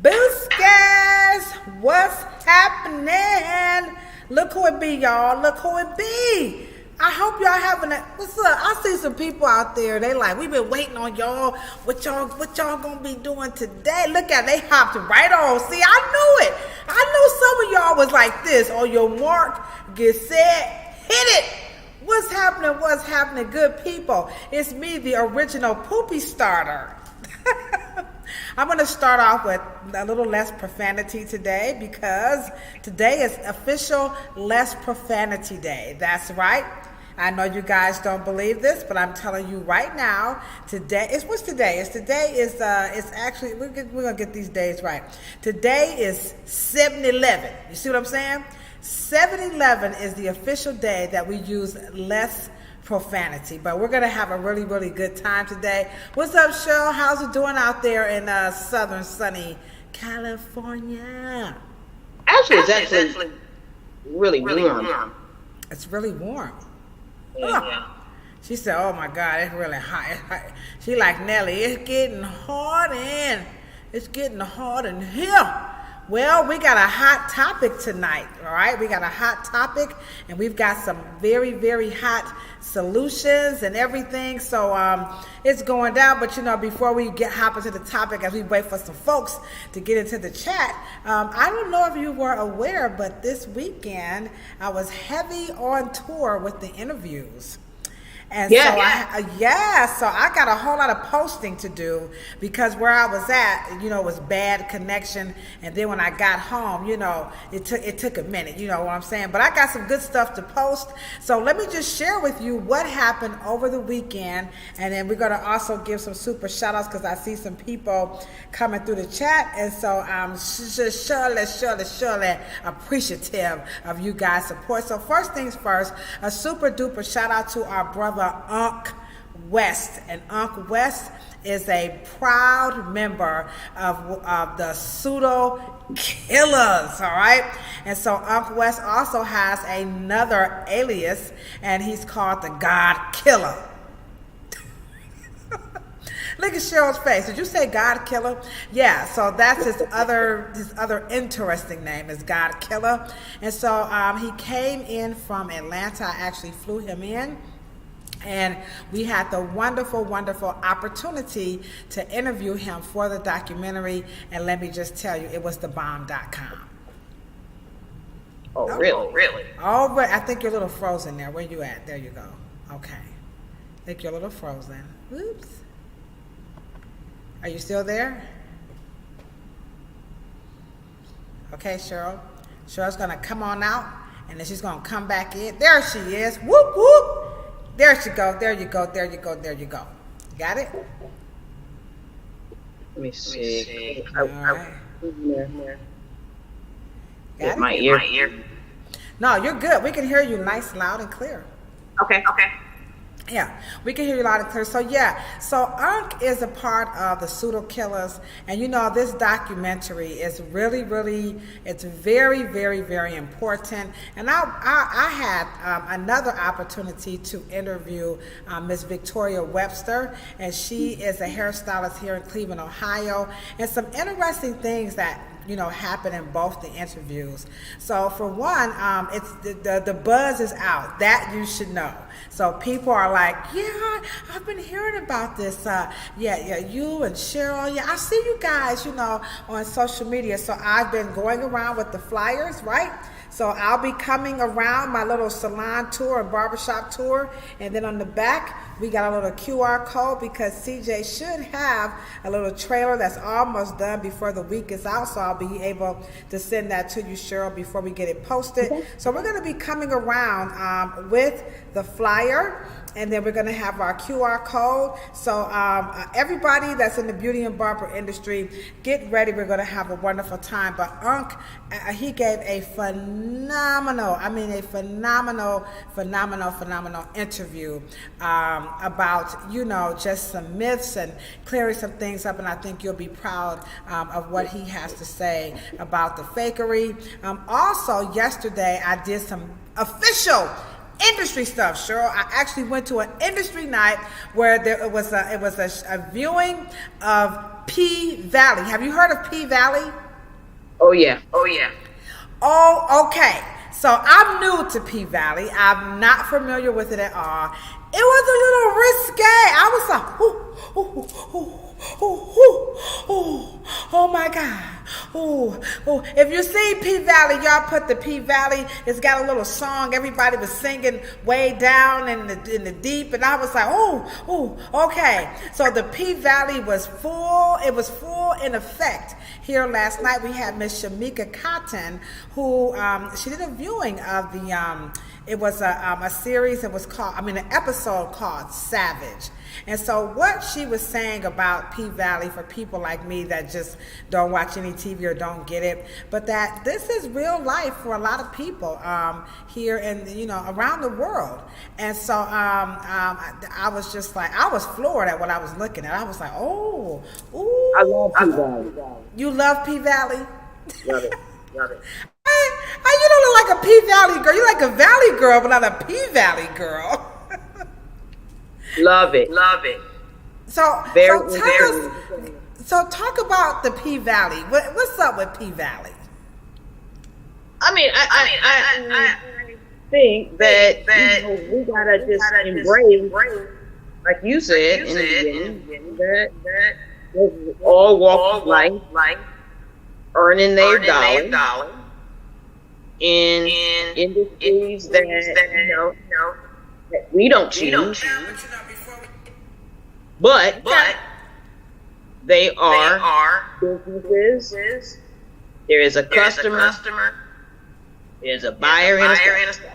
Boosters, what's happening? Look who it be, y'all. Look who it be. I hope y'all having a, what's up? I see some people out there, they like, we've been waiting on y'all. What y'all gonna be doing today? Look at, they hopped right on. See, I knew it. I knew some of y'all was like this. On your mark, get set, hit it. What's happening? What's happening, good people? It's me, the original poopy starter. I'm going to start off with a little less profanity today because today is official Less Profanity Day. That's right. I know you guys don't believe this, but I'm telling you right now, today is what's today? It's actually we're going to get these days right. Today is 7-11. You see what I'm saying? 7-11 is the official day that we use less profanity, but we're gonna have a really, really good time today. What's up, Cheryl? How's it doing out there in southern sunny California? Actually, it's actually really warm. It's really warm. Yeah. She said, "Oh my God, it's really hot." She like, Nelly, it's getting hot in here. Well, we got a hot topic tonight, all right? We got a hot topic, and we've got some very, very hot solutions and everything. So it's going down. But, before we hop into the topic, as we wait for some folks to get into the chat, I don't know if you were aware, but this weekend I was heavy on tour with the interviews. And so I got a whole lot of posting to do because where I was at, it was bad connection. And then when I got home, it took a minute, you know what I'm saying? But I got some good stuff to post. So let me just share with you what happened over the weekend. And then we're going to also give some super shout outs because I see some people coming through the chat. And so I'm surely appreciative of you guys' support. So first things first, a super duper shout out to our brother Unc West. And Unc West is a proud member of the Pseudo Killers, all right? And so Unc West also has another alias, and he's called the God Killer. Look at Cheryl's face. Did you say God Killer? Yeah, so that's his other interesting name is God Killer. And so he came in from Atlanta. I actually flew him in. And we had the wonderful, wonderful opportunity to interview him for the documentary. And let me just tell you, it was thebomb.com. Oh, really? Oh, but I think you're a little frozen there. Where you at? There you go. Okay. I think you're a little frozen. Oops. Are you still there? Okay, Cheryl. Cheryl's going to come on out, and then she's going to come back in. There she is. Whoop, whoop. There she goes. There you go. Got it? Let me see. All right. Got my ear. No, you're good. We can hear you nice, loud, and clear. Okay. Yeah, we can hear you loud and clear. So so Unc is a part of the Pseudo Killers, and this documentary is really, it's very, very, very important. And I had another opportunity to interview Miss Victoria Webster, and she is a hairstylist here in Cleveland, Ohio, and some interesting things that happen in both the interviews. So for one, it's the buzz is out. That you should know. So people are like, yeah, I've been hearing about this. You and Cheryl. Yeah, I see you guys, on social media. So I've been going around with the flyers, right? So I'll be coming around my little salon tour and barbershop tour. And then on the back, we got a little QR code because CJ should have a little trailer that's almost done before the week is out. So I'll be able to send that to you, Cheryl, before we get it posted. Okay. So we're going to be coming around with the flyer. And then we're going to have our QR code. So everybody that's in the beauty and barber industry, get ready. We're going to have a wonderful time. But Unc, he gave a phenomenal interview about, just some myths and clearing some things up. And I think you'll be proud of what he has to say about the fakery. Also, yesterday, I did some official industry stuff, Cheryl. I actually went to an industry night where it was a viewing of P Valley. Have you heard of P Valley? Oh yeah. Oh yeah. Oh, okay. So I'm new to P Valley. I'm not familiar with it at all. It was a little risque. I was like, ooh, ooh, ooh, ooh, ooh, ooh, oh my God. Ooh, ooh. If you see P Valley, y'all put the P Valley. It's got a little song. Everybody was singing way down in the deep, and I was like, ooh, ooh, okay. So the P Valley was full. It was full in effect. Here last night we had Miss Shamika Cotton, who she did a viewing of the. It was a series. It was called. An episode called Savage. And so what she was saying about P Valley, for people like me that just don't watch any TV or don't get it, but that this is real life for a lot of people here and around the world. And so I was just like, I was floored at what I was looking at. I was like, oh, ooh. I love P Valley. You love P Valley? Love it. Love it. You don't look like a P Valley girl. You're like a Valley girl, but not a P Valley girl. Love it. Love it. So talk about the P Valley. What's up with P Valley? I think that we gotta just embrace, like you said in the beginning, that all walks of life, earning their dollar in industries that that we don't choose. But they are businesses. There is a customer. There's a buyer and a seller.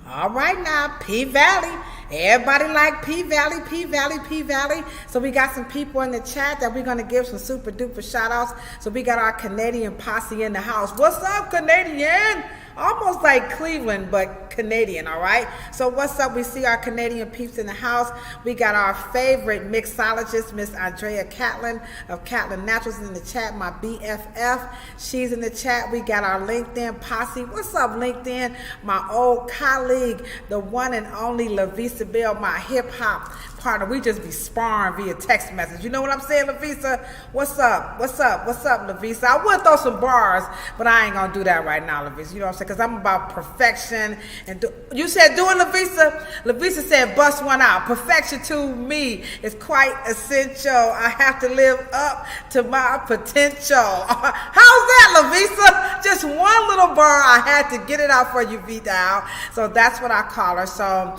All right now, P Valley. Everybody like P Valley, P Valley, P Valley. So we got some people in the chat that we're going to give some super duper shout outs. So we got our Canadian posse in the house. What's up, Canadian? Almost like Cleveland, but Canadian, all right? So what's up? We see our Canadian peeps in the house. We got our favorite mixologist, Miss Andrea Catlin of Catlin Naturals in the chat, my BFF. She's in the chat. We got our LinkedIn posse. What's up, LinkedIn? My old colleague, the one and only Lavisa Bell, my hip-hop partner. We just be sparring via text message. You know what I'm saying, Lavisa? What's up? What's up? What's up, Lavisa? I would throw some bars, but I ain't gonna do that right now, Lavisa. You know what I'm saying? Because I'm about perfection. And you said doing Lavisa? Lavisa said bust one out. Perfection to me is quite essential. I have to live up to my potential. How's that, Lavisa? Just one little bar. I had to get it out for you, V-Dial. So that's what I call her. So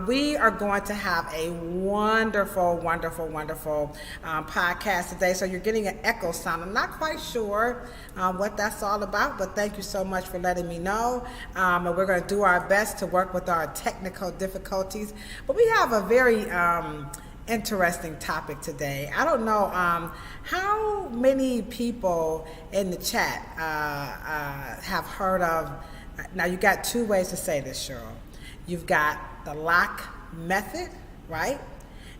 we are going to have a wonderful podcast today. So you're getting an echo sound. I'm not quite sure what that's all about, but thank you so much for letting me know. And we're going to do our best to work with our technical difficulties. But we have a very interesting topic today. I don't know how many people in the chat have heard of. Now you got two ways to say this, Cheryl. You've got the LOC method, right?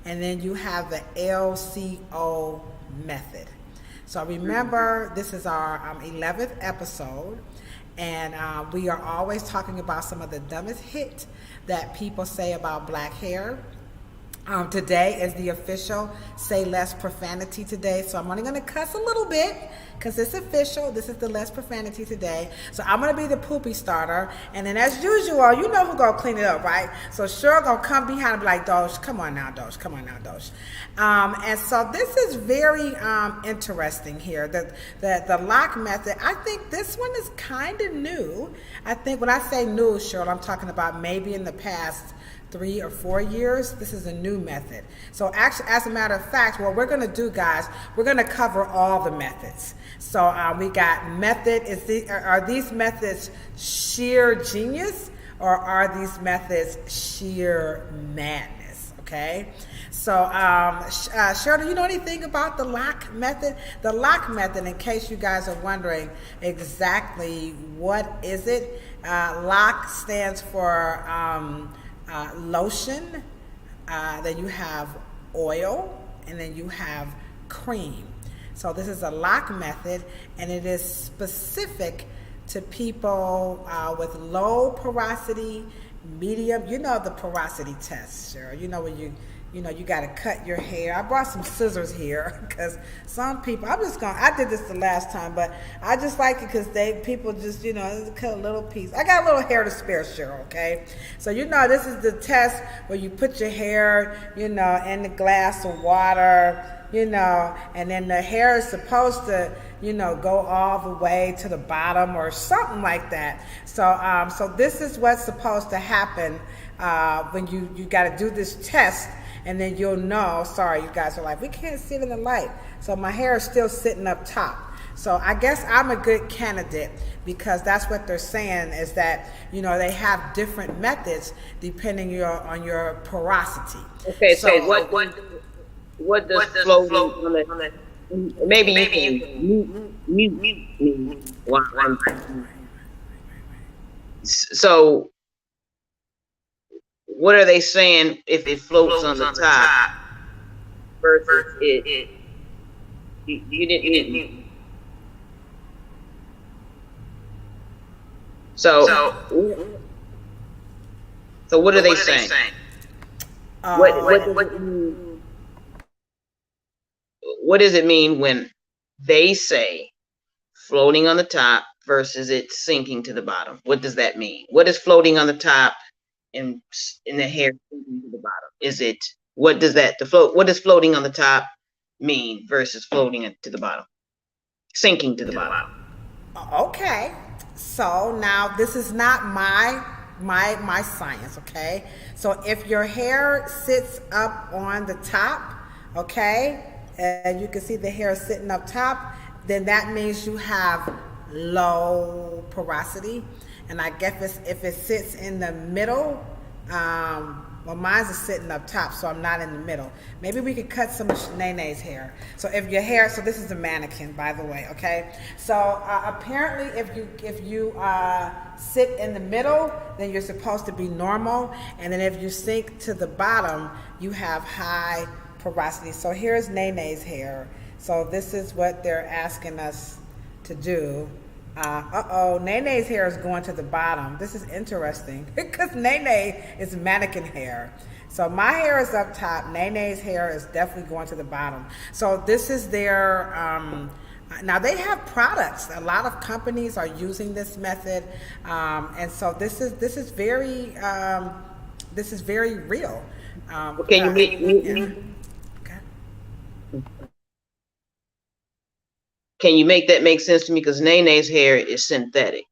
And then you have the LCO method. So remember, this is our 11th episode, and we are always talking about some of the dumbest hit that people say about black hair. Today is the official Say Less Profanity today, so I'm only going to cuss a little bit because it's official. This is the less profanity today. So I'm going to be the poopy starter, and then as usual, you know who's going to clean it up, right? So Cheryl going to come behind and be like, Dosh, come on now, Dosh, come on now, Dosh. And so this is very interesting here. The LOC method, I think this one is kind of new. I think when I say new, Cheryl, I'm talking about maybe in the past 3 or 4 years. This is a new method. So actually, as a matter of fact, what we're going to do, guys, we're going to cover all the methods. So we got method. Are these methods sheer genius, or are these methods sheer madness? Okay. So Cheryl, do you know anything about the LOC method? The LOC method, in case you guys are wondering exactly what is it, LOC stands for lotion, then you have oil, and then you have cream. So this is a LOC method, and it is specific to people with low porosity medium. You know the porosity test, Cheryl. You know when you got to cut your hair. I brought some scissors here because some people, I did this the last time, but I just like it because people just, cut a little piece. I got a little hair to spare, Cheryl, okay? So, this is the test where you put your hair, in the glass of water, and then the hair is supposed to, go all the way to the bottom or something like that. So this is what's supposed to happen when you got to do this test. And then you'll know, sorry, you guys are like, we can't see it in the light. So my hair is still sitting up top. So I guess I'm a good candidate because that's what they're saying is that, they have different methods depending on your porosity. Okay, so what does floating on the, maybe you can mute me while I'm, so what are they saying if it floats on the top versus it? You didn't mute. So what are they saying? What does it mean when they say floating on the top versus it sinking to the bottom? What does that mean? What is floating on the top in the hair sinking to the bottom? What does floating on the top mean versus floating to the bottom? Sinking to the bottom. Okay. So now this is not my science, okay? So if your hair sits up on the top, okay, and you can see the hair sitting up top, then that means you have low porosity. And I guess if it sits in the middle, well, mine's is sitting up top, so I'm not in the middle. Maybe we could cut some of Nene's hair. So if your hair, so this is a mannequin, by the way, okay? So apparently, if you sit in the middle, then you're supposed to be normal, and then if you sink to the bottom, you have high porosity. So here's Nene's hair. So this is what they're asking us to do. Nene's hair is going to the bottom. This is interesting because Nene is mannequin hair. So my hair is up top. Nene's hair is definitely going to the bottom. So this is their, now they have products. A lot of companies are using this method. And so this is very real. Okay, Can you make that make sense to me? Because Nene's hair is synthetic.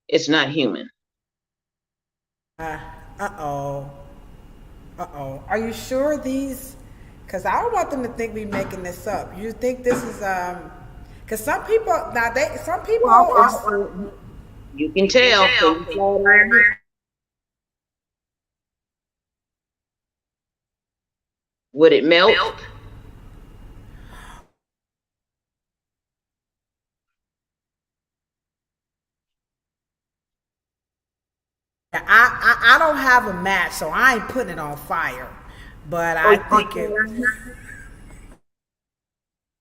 It's not human. Are you sure these? Because I don't want them to think we're making this up. You think this is because some people you can tell. Would it melt? I don't have a match, so I ain't putting it on fire. But I think it.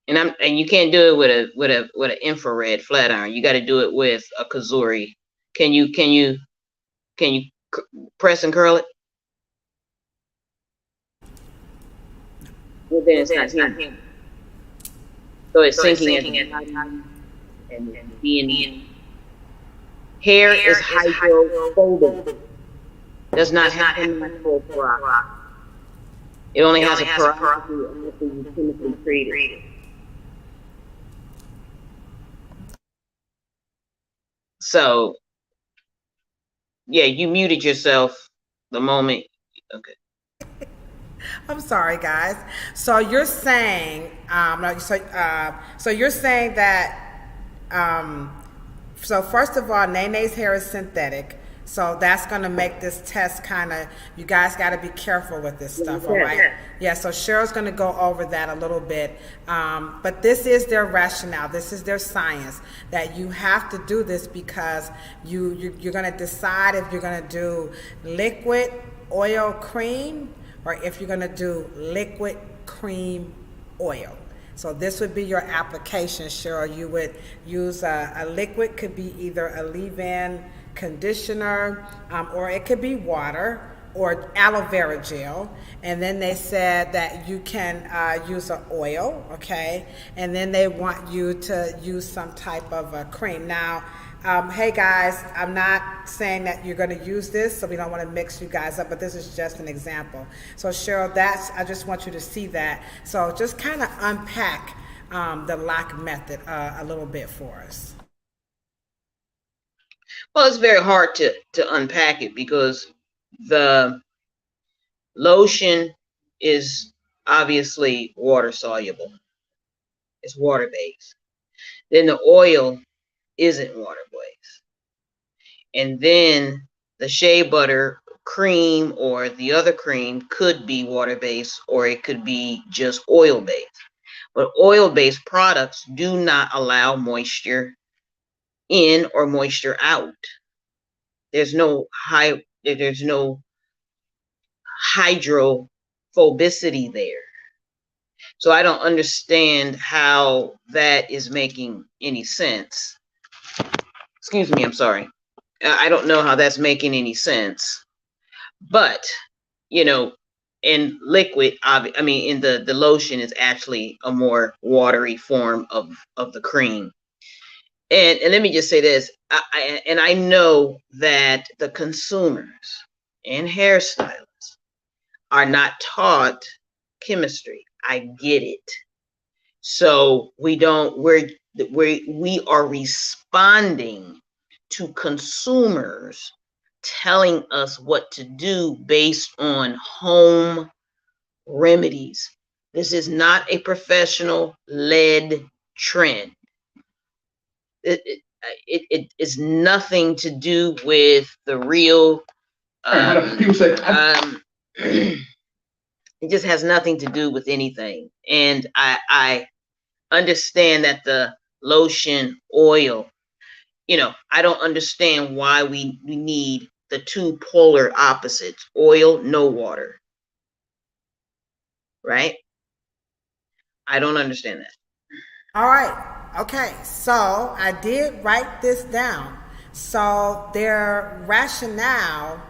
And you can't do it with an infrared flat iron. You got to do it with a kazuri. Can you press and curl it? Well, then it's not human. So it's sinking and being. Hair is hydrophobic. Does not have any porosity. It only has a porosity after you chemically treat it. So, yeah, you muted yourself the moment. Okay. I'm sorry, guys. So you're saying, so you're saying that, so first of all, Nene's hair is synthetic. So that's going to make this test kind of, you guys got to be careful with this stuff, all right? Yeah, so Cheryl's going to go over that a little bit. But this is their rationale. This is their science, that you have to do this because you're going to decide if you're going to do liquid oil cream or if you're going to do liquid cream oil. So this would be your application, Cheryl. You would use a liquid, could be either a leave-in conditioner, or it could be water or aloe vera gel. And then they said that you can use an oil, okay? And then they want you to use some type of a cream. Now, hey guys, I'm not saying that you're going to use this, so we don't want to mix you guys up, but this is just an example. So Cheryl, I just want you to see that. So just kind of unpack the LOC method a little bit for us. Well, it's very hard to unpack it because the lotion is obviously water soluble. It's water based. Then the oil isn't water based. And then the shea butter cream or the other cream could be water based, or it could be just oil based. But oil based products do not allow moisture in or moisture out. There's no hydrophobicity there. So I don't understand how that is making any sense. Excuse me, I'm sorry. I don't know how that's making any sense. But, you know, in liquid, I mean, in the lotion is actually a more watery form of the cream. And let me just say this, I know that the consumers and hairstylists are not taught chemistry. I get it. So we are responding to consumers telling us what to do based on home remedies. This is not a professional led trend. It is nothing to do with the real. It just has nothing to do with anything. And I understand that the lotion, oil, you know, I don't understand why we need the two polar opposites: oil, no water. Right? I don't understand that. All right. Okay. So I did write this down. So their rationale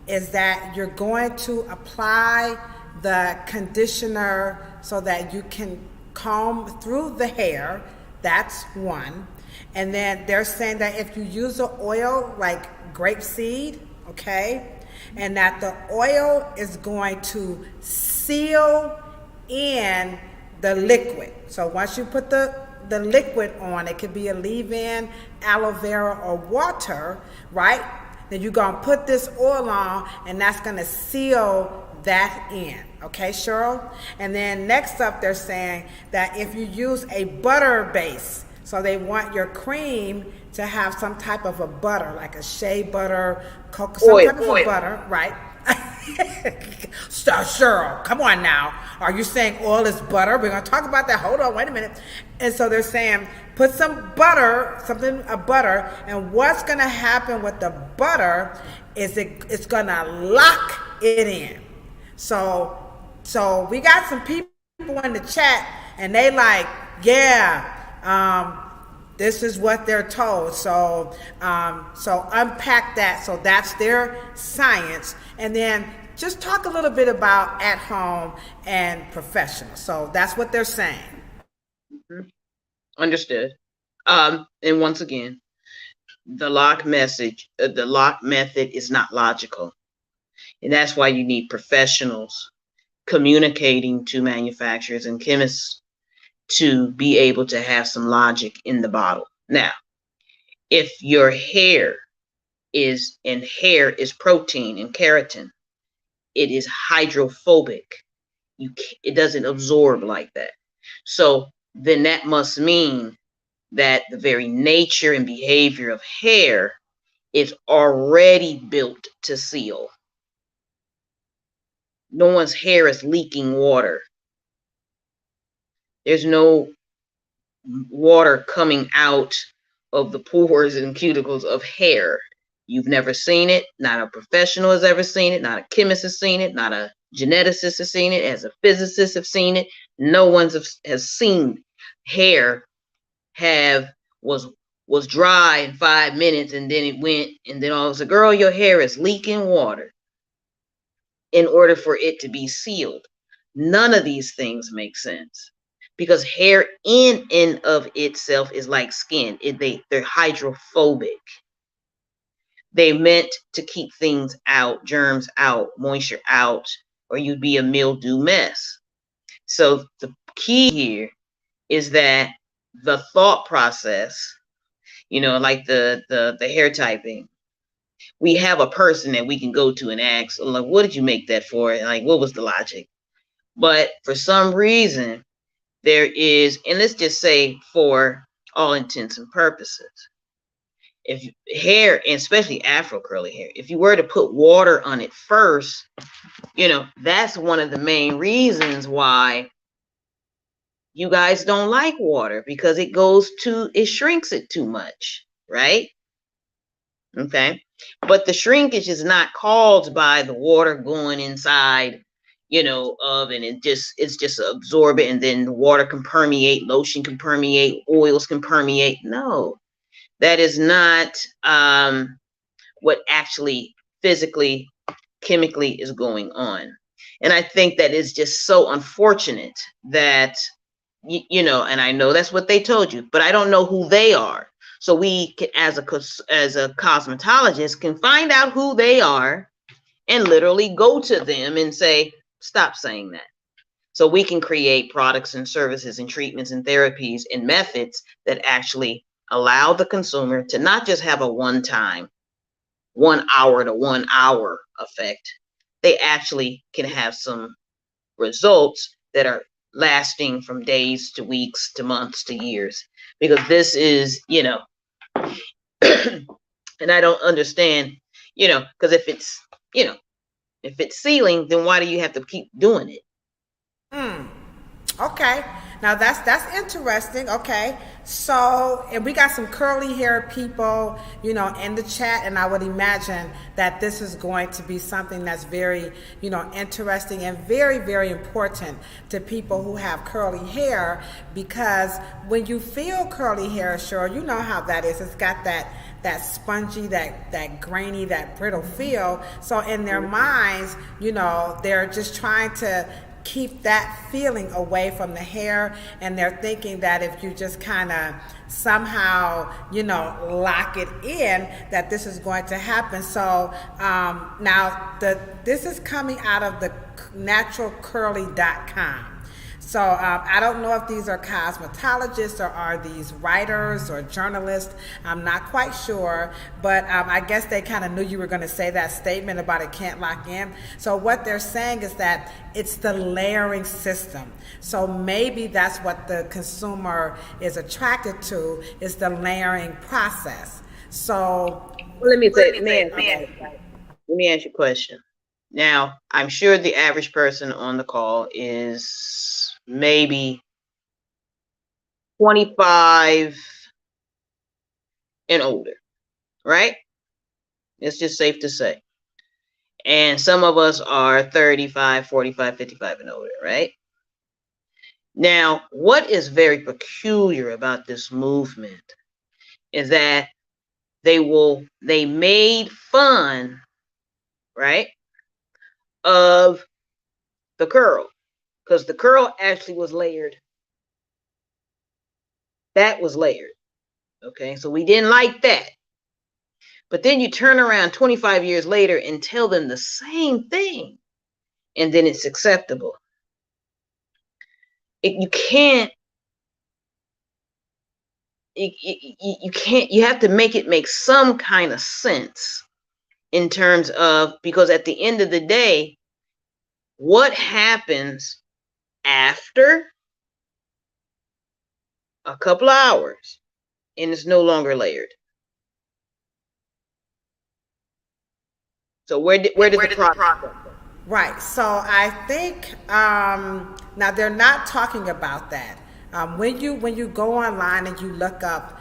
is that you're going to apply the conditioner so that you can comb through the hair. That's one. And then they're saying that if you use an oil like grapeseed, okay, and that the oil is going to seal in the liquid. So once you put the liquid on, it could be a leave-in, aloe vera, or water, right? Then you're going to put this oil on, and that's going to seal that in. Okay, Cheryl? And then next up, they're saying that if you use a butter base, so they want your cream to have some type of a butter, like a shea butter, cocoa, some type of a butter, right? Cheryl, come on now. Are you saying oil is butter? We're going to talk about that. Hold on, wait a minute. And so they're saying put some butter, a butter, and what's going to happen with the butter is it's going to lock it in. So we got some people in the chat, and they like, this is what they're told. So unpack that. So that's their science. And then just talk a little bit about at home and professional. So that's what they're saying. Mm-hmm. Understood. And once again, the LOC method is not logical. And that's why you need professionals communicating to manufacturers and chemists to be able to have some logic in the bottle. Now, if your hair is protein and keratin, it is hydrophobic. It doesn't absorb like that. So then that must mean that the very nature and behavior of hair is already built to seal. No one's hair is leaking water. There's no water coming out of the pores and cuticles of hair. You've never seen it. Not a professional has ever seen it. Not a chemist has seen it. Not a geneticists have seen it, as a physicist have seen it. No one has seen hair was dry in 5 minutes, and then it went, and then all of a sudden, girl, your hair is leaking water in order for it to be sealed. None of these things make sense, because hair in and of itself is like skin. They're hydrophobic. They meant to keep things out, germs out, moisture out, or you'd be a mildew mess. So the key here is that the thought process, like the hair typing, we have a person that we can go to and ask, like, what did you make that for? Like, what was the logic? But for some reason, there is, and let's just say for all intents and purposes, if hair, and especially Afro curly hair, if you were to put water on it first, that's one of the main reasons why you guys don't like water, because it shrinks it too much, right? Okay. But the shrinkage is not caused by the water going inside, and it's just absorb it, and then the water can permeate, lotion can permeate, oils can permeate. No, that is not what actually physically, chemically is going on. And I think that is just so unfortunate that, and I know that's what they told you, but I don't know who they are. So we can, as a cosmetologist, can find out who they are and literally go to them and say, stop saying that. So we can create products and services and treatments and therapies and methods that actually allow the consumer to not just have a one-time, 1 hour to 1 hour effect. They actually can have some results that are lasting from days to weeks to months to years. Because this is, and I don't understand, because if it's sealing, then why do you have to keep doing it? Okay. Now that's interesting. Okay. So, and we got some curly hair people, in the chat, and I would imagine that this is going to be something that's very, interesting and very, very important to people who have curly hair, because when you feel curly hair, Cheryl, you know how that is. It's got that spongy, that grainy, that brittle feel. So in their minds, they're just trying to keep that feeling away from the hair, and they're thinking that if you just kind of somehow lock it in, that this is going to happen. So now this is coming out of the naturalcurly.com. So I don't know if these are cosmetologists or are these writers or journalists. I'm not quite sure, but I guess they kind of knew you were going to say that statement about it can't lock in. So what they're saying is that it's the layering system. So maybe that's what the consumer is attracted to, is the layering process. So let me ask you a question. Now, I'm sure the average person on the call is maybe 25 and older, right? It's just safe to say. And some of us are 35, 45, 55 and older, right? Now, what is very peculiar about this movement is that they made fun, right, of the curl, because the curl actually was layered. That was layered. Okay, so we didn't like that. But then you turn around 25 years later and tell them the same thing, and then it's acceptable. You have to make it make some kind of sense in terms of, because at the end of the day, what happens after a couple of hours and it's no longer layered? So where does the process go? Right. So I think now they're not talking about that. When you go online and you look up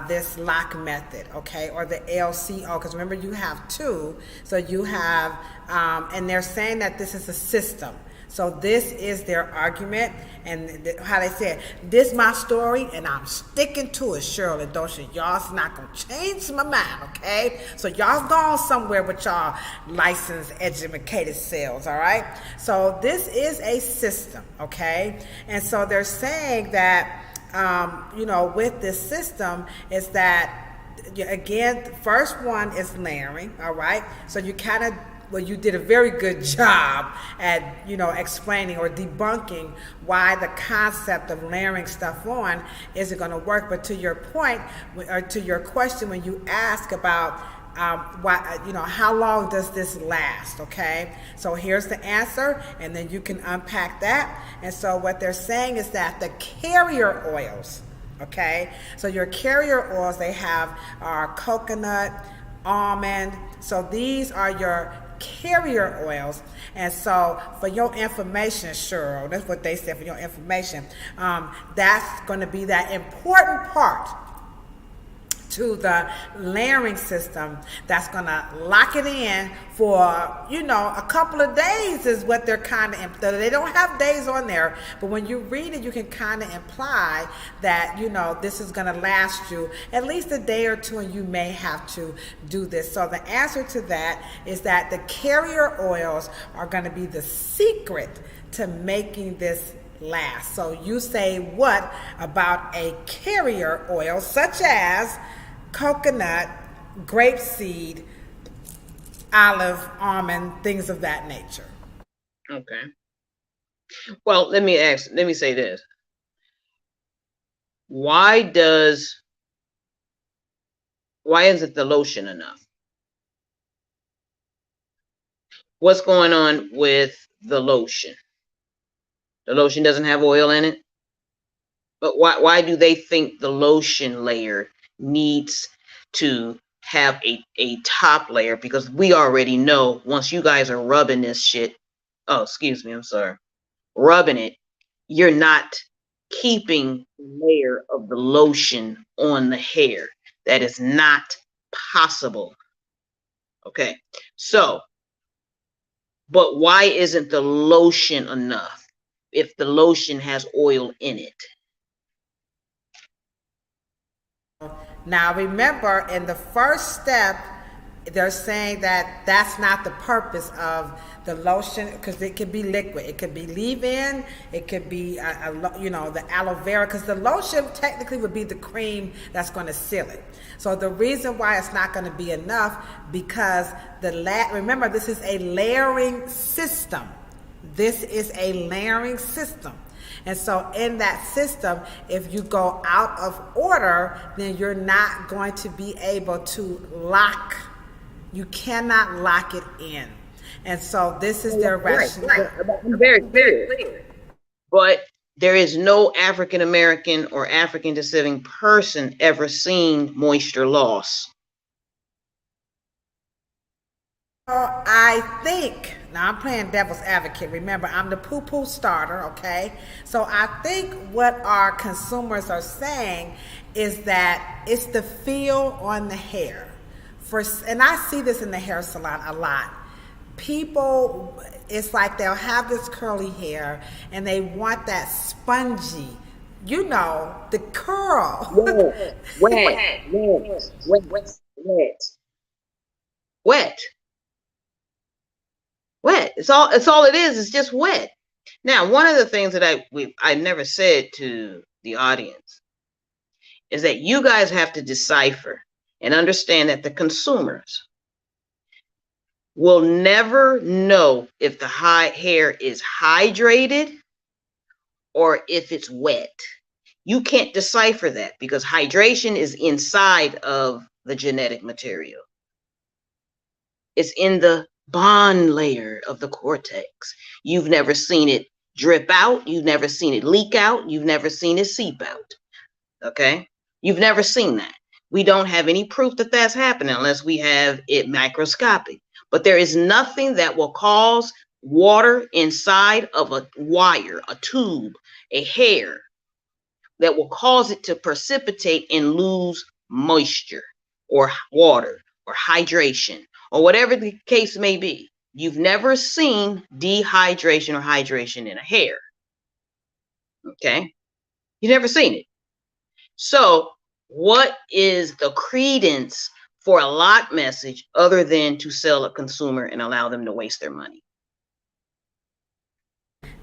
this LOC method, okay, or the LCO, because remember you have two. So you have and they're saying that this is a system. So this is their argument, and how they said, this my story, and I'm sticking to it, Cheryl and Ladosha. Y'all's not going to change my mind, okay? So y'all gone somewhere with y'all licensed, educated selves, all right? So this is a system, okay? And so they're saying that, with this system is that, again, the first one is layering, all right? So you kind of, you did a very good job at, explaining or debunking why the concept of layering stuff on isn't going to work. But to your point, or to your question, when you ask about why, how long does this last? Okay, so here's the answer, and then you can unpack that. And so what they're saying is that the carrier oils, okay, so your carrier oils, they have coconut, almond. So these are your carrier oils. And so for your information, Cheryl, that's what they said, for your information, that's going to be that important part to the layering system that's going to lock it in for, a couple of days is what they're kind of, they don't have days on there, but when you read it, you can kind of imply that, this is going to last you at least a day or two, and you may have to do this. So the answer to that is that the carrier oils are going to be the secret to making this last. So you say what about a carrier oil such as coconut, grapeseed, olive, almond, things of that nature? Okay. Well, let me say this. Why isn't the lotion enough? What's going on with the lotion? The lotion doesn't have oil in it. But why do they think the lotion layer needs to have a top layer? Because we already know once you guys are rubbing this shit, rubbing it, you're not keeping the layer of the lotion on the hair. That is not possible. Okay, so, but why isn't the lotion enough if the lotion has oil in it? Now remember, in the first step, they're saying that that's not the purpose of the lotion, because it could be liquid, it could be leave-in, it could be the aloe vera, because the lotion technically would be the cream that's going to seal it. So the reason why it's not going to be enough, because remember, this is a layering system. This is a layering system. And so in that system, if you go out of order, then you're not going to be able to lock. You cannot lock it in. And so this is their rationale. Very clear. But there is no African American or African descending person ever seen moisture loss. I think, now I'm playing devil's advocate. Remember, I'm the poo-poo starter, okay? So I think what our consumers are saying is that it's the feel on the hair. And I see this in the hair salon a lot. People, it's like they'll have this curly hair and they want that spongy, the curl. Wet. It's all it is. It's just wet. Now, one of the things that I never said to the audience is that you guys have to decipher and understand that the consumers will never know if the hair is hydrated or if it's wet. You can't decipher that because hydration is inside of the genetic material. It's in the bond layer of the cortex. You've never seen it drip out. You've never seen it leak out. You've never seen it seep out. Okay? You've never seen that. We don't have any proof that that's happening unless we have it microscopic. But there is nothing that will cause water inside of a wire, a tube, a hair, that will cause it to precipitate and lose moisture or water or hydration or whatever the case may be. you've never seen dehydration or hydration in a hair. Okay? You've never seen it. So what is the credence for a LOC message other than to sell a consumer and allow them to waste their money?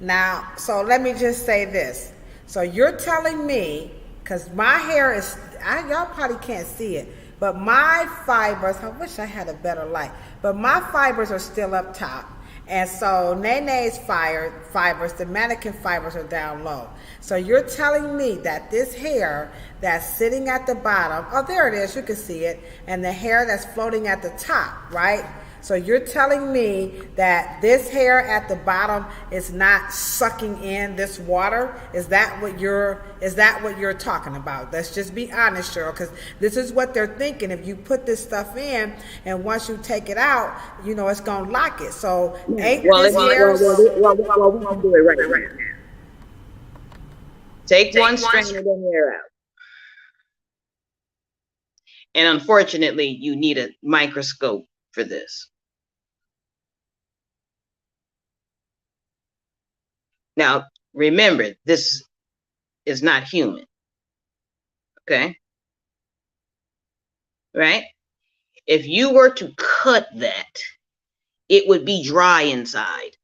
Now, so let me just say this. So you're telling me, because my hair is, y'all probably can't see it, but my fibers, I wish I had a better light, but my fibers are still up top. And so Nene's fibers, the mannequin fibers, are down low. So you're telling me that this hair that's sitting at the bottom, oh, there it is, you can see it, and the hair that's floating at the top, right? So you're telling me that this hair at the bottom is not sucking in this water? Is that what you're talking about? Let's just be honest, Cheryl, because this is what they're thinking. If you put this stuff in and once you take it out, you know, it's gonna lock it. So ain't this hair? Well, we can do it right now. Take one strand of the hair out. And unfortunately, you need a microscope for this. Now, remember, this is not human. Okay? Right? If you were to cut that, it would be dry inside.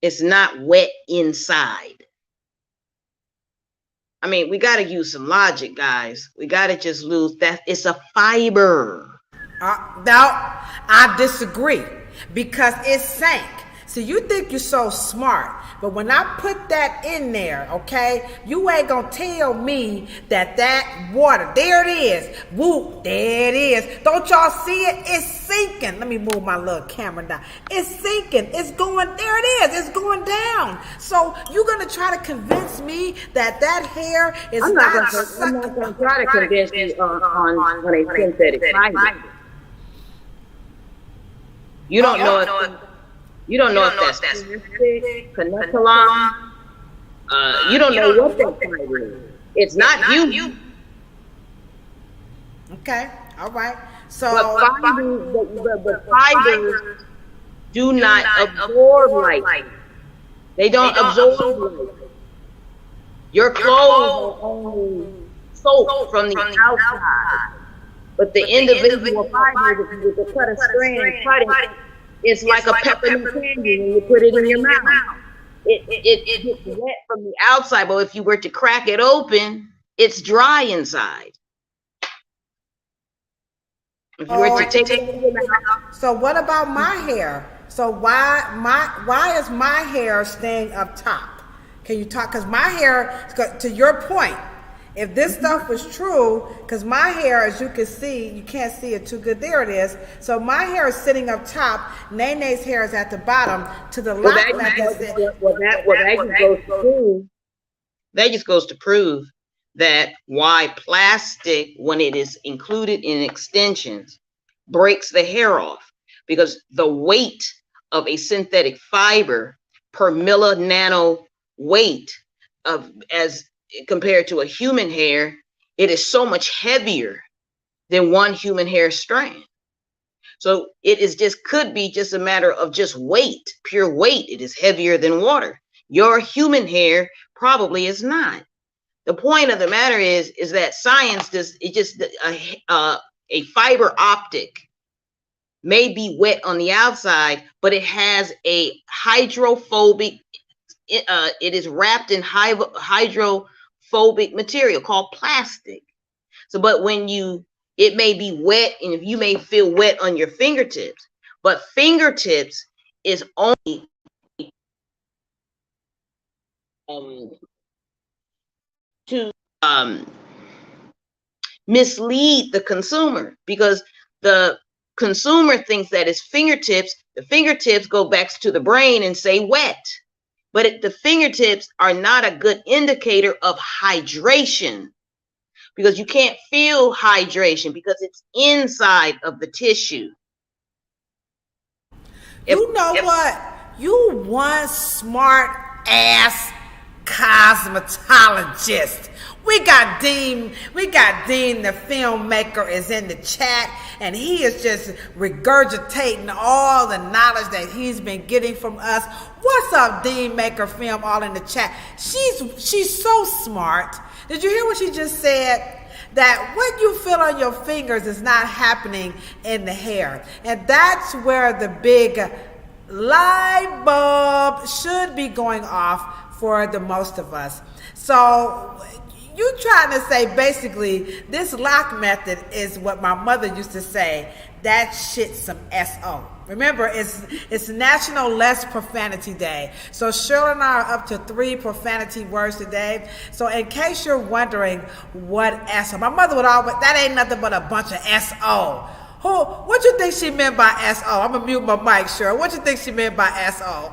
It's not wet inside. I mean, we got to use some logic, guys. We got to just lose that. It's a fiber. No, I disagree, because it sank. So you think you're so smart, but when I put that in there, okay, you ain't gonna tell me that water, there it is, whoop, there it is. Don't y'all see it? It's sinking. Let me move my little camera down. It's sinking. It's going, there it is. It's going down. So you're gonna try to convince me that hair is I'm not gonna try to convince you on a synthetic fiber. You don't know if you don't know if that's connectolon. You don't know what that fiber is. It's not you. Okay, all right. So but fibers do not absorb light. They don't absorb light. Your clothes are only soaked from the outside. But the individual fibers, if you were to cut a strand and cut it, it's like a peppermint candy when you put it in your mouth. It gets wet from the outside, but if you were to crack it open, it's dry inside. If you were to take it in your mouth. So what about my hair? So why is my hair staying up top? Can you talk? Because my hair, to your point, if this stuff was true, because my hair, as you can see, you can't see it too good. There it is. So my hair is sitting up top. Nene's hair is at the bottom. To the left. That just goes to prove that why plastic, when it is included in extensions, breaks the hair off, because the weight of a synthetic fiber per millinano weight of as compared to a human hair, it is so much heavier than one human hair strand. So it is just could be just a matter of just weight, pure weight. It is heavier than water. Your human hair probably is not. The point of the matter is that science does it just a fiber optic may be wet on the outside, but it has a hydrophobic. It is wrapped in hydrophobic material called plastic. So, but when it may be wet, and if you may feel wet on your fingertips, but fingertips is only to mislead the consumer, because the consumer thinks that it's fingertips. The fingertips go back to the brain and say wet, but the fingertips are not a good indicator of hydration, because you can't feel hydration because it's inside of the tissue. You know what? You one smart ass cosmetologist. We got Dean, the filmmaker, is in the chat, and he is just regurgitating all the knowledge that he's been getting from us. What's up, Dean Maker Film, all in the chat? She's so smart. Did you hear what she just said? That what you feel on your fingers is not happening in the hair. And that's where the big light bulb should be going off for the most of us. So you trying to say basically this LOC method is what my mother used to say, that shit's some SO. Remember, it's National Less Profanity Day. So Cheryl and I are up to 3 profanity words today. So in case you're wondering what SO, my mother would always, that ain't nothing but a bunch of SO. What you think she meant by SO? I'm gonna mute my mic, Cheryl. What you think she meant by SO?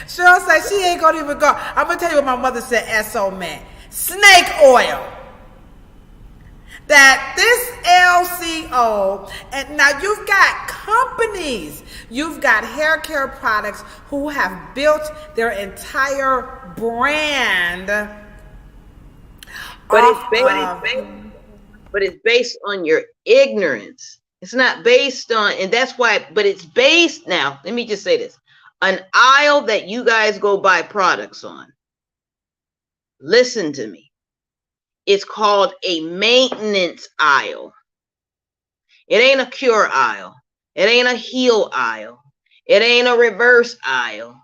Cheryl said she ain't gonna even go. I'm gonna tell you what my mother said SO meant. Snake oil. That this LCO, and now you've got companies, you've got hair care products who have built their entire brand. But it's based on your ignorance. It's not based on, and that's why, but it's based, now, let me just say this. An aisle that you guys go buy products on, listen to me. It's called a maintenance aisle. It ain't a cure aisle. It ain't a heal aisle. It ain't a reverse aisle.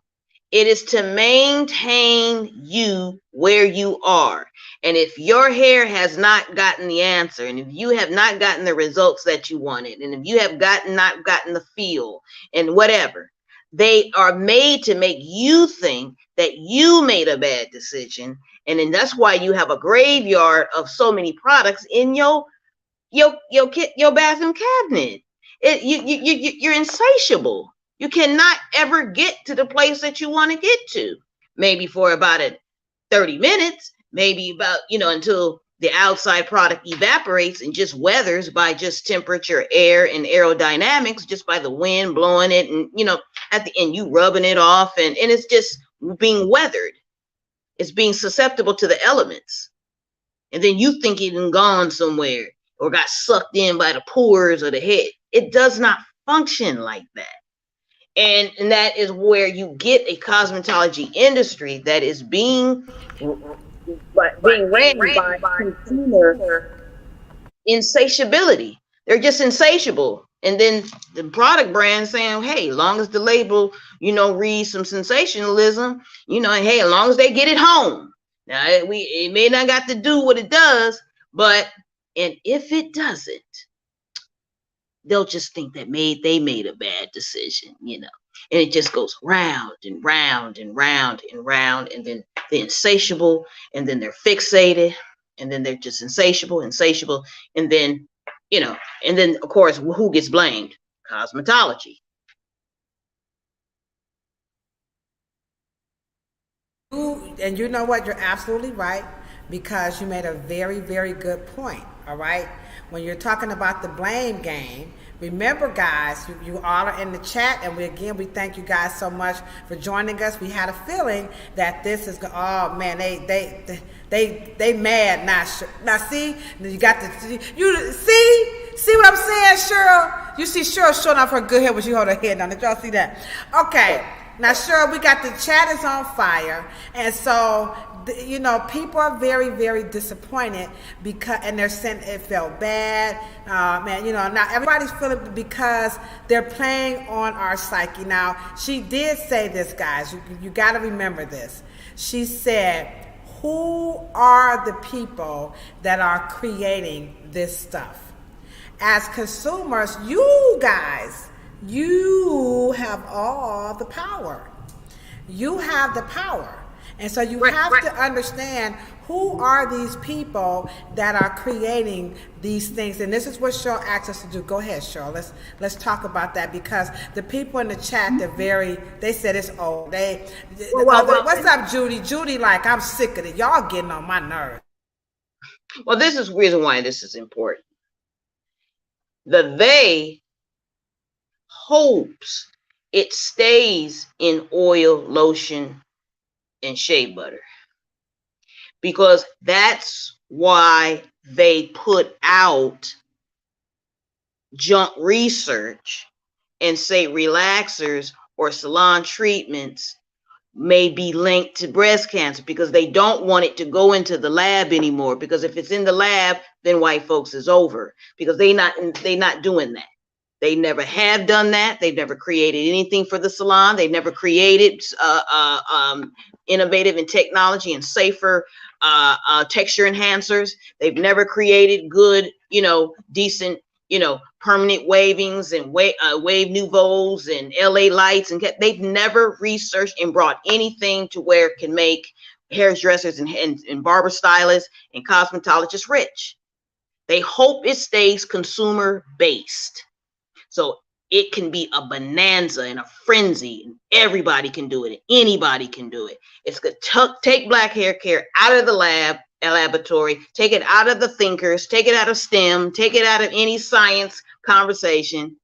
It is to maintain you where you are. And if your hair has not gotten the answer, and if you have not gotten the results that you wanted, and if you have not gotten the feel and whatever, they are made to make you think that you made a bad decision. And then that's why you have a graveyard of so many products in your bathroom cabinet. You're insatiable. You cannot ever get to the place that you want to get to. Maybe for about 30 minutes, maybe about, until the outside product evaporates and just weathers by just temperature, air, and aerodynamics, just by the wind blowing it. And, at the end, you rubbing it off, and it's just being weathered. It's being susceptible to the elements. And then you think it done gone somewhere or got sucked in by the pores of the head. It does not function like that. And that is where you get a cosmetology industry that is being ran by consumer insatiability. They're just insatiable. And then the product brand saying, hey, long as the label, reads some sensationalism, and hey, as long as they get it home. Now, it may not got to do what it does, and if it doesn't, they'll just think that they made a bad decision, and it just goes round and round and round and round, and then they're insatiable, and then they're fixated, and then they're just insatiable, and then, and then of course, who gets blamed? Cosmetology. And you know what? You're absolutely right, because you made a very, very good point. All right. When you're talking about the blame game, remember, guys, you all are in the chat, and we thank you guys so much for joining us. We had a feeling that this is, oh man, they mad now. Now see, you got the, you see what I'm saying, Cheryl? You see Cheryl showing off her good hair when she hold her head down. Did y'all see that? Okay. Now, Cheryl, we got the chat is on fire, and so people are very, very disappointed and they're saying it felt bad, man. Now everybody's feeling because they're playing on our psyche. Now, she did say this, guys. You got to remember this. She said, "Who are the people that are creating this stuff?" As consumers, you guys. You have all the power. You have the power. And so you have to understand who are these people that are creating these things. And this is what Cheryl asked us to do. Go ahead, Cheryl. Let's talk about that, because the people in the chat, they said it's old. What's up, Judy? Judy, like, I'm sick of it. Y'all getting on my nerves. Well, this is the reason why this is important. They hopes it stays in oil, lotion, and shea butter. Because that's why they put out junk research and say relaxers or salon treatments may be linked to breast cancer, because they don't want it to go into the lab anymore. Because if it's in the lab, then white folks is over, because they not doing that. They never have done that. They've never created anything for the salon. They've never created innovative in technology and safer texture enhancers. They've never created good, decent, permanent wavings and wave nouveaux and LA lights. And they've never researched and brought anything to where it can make hairdressers and barber stylists and cosmetologists rich. They hope it stays consumer based. So it can be a bonanza and a frenzy, and everybody can do it. And anybody can do it. It's good to take black hair care out of the laboratory, take it out of the thinkers, take it out of STEM, take it out of any science conversation.